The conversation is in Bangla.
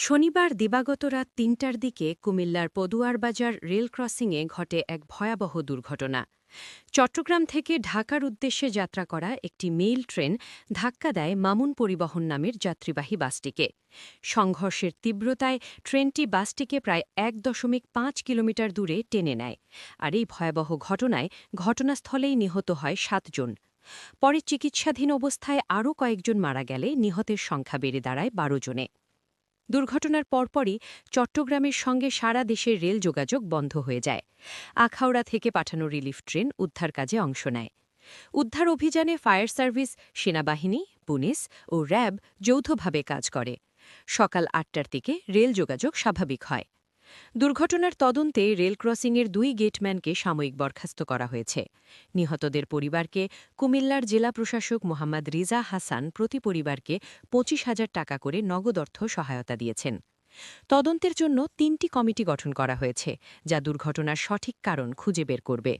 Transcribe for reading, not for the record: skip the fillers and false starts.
শনিবার দিবাগত রাত ৩টার দিকে কুমিল্লার পদুয়ারবাজার রেল ক্রসিংয়ে ঘটে এক ভয়াবহ দুর্ঘটনা। চট্টগ্রাম থেকে ঢাকার উদ্দেশ্যে যাত্রা করা একটি মেইল ট্রেন ধাক্কা দেয় মামুন পরিবহন নামের যাত্রীবাহী বাসটিকে। সংঘর্ষের তীব্রতায় ট্রেনটি বাসটিকে প্রায় ১.৫ কিলোমিটার দূরে টেনে নেয়। আর এই ভয়াবহ ঘটনায় ঘটনাস্থলেই নিহত হয় ৭ জন। পরে চিকিৎসাধীন অবস্থায় আরও কয়েকজন মারা গেলে নিহতের সংখ্যা বেড়ে দাঁড়ায় ১২ জনে। দুর্ঘটনার পরপরই চট্টগ্রামের সঙ্গে সারা দেশের রেল যোগাযোগ বন্ধ হয়ে যায়। আখাউড়া থেকে পাঠানো রিলিফ ট্রেন উদ্ধার কাজে অংশ নেয়। উদ্ধার অভিযানে ফায়ার সার্ভিস, সেনাবাহিনী, পুলিশ ও র্যাব যৌথভাবে কাজ করে। সকাল ৮টার দিকে রেল যোগাযোগ স্বাভাবিক হয়। দুর্ঘটনার তদন্তে রেল ক্রসিংয়ের ২ গেটম্যানকে সাময়িক বরখাস্ত করা হয়েছে। নিহতদের পরিবারকে কুমিল্লার জেলা প্রশাসক মোহাম্মদ রিজা হাসান প্রতি পরিবারকে ২৫,০০০ টাকা করে নগদ অর্থ সহায়তা দিয়েছেন। তদন্তের জন্য ৩টি কমিটি গঠন করা হয়েছে, যা দুর্ঘটনার সঠিক কারণ খুঁজে বের করবে।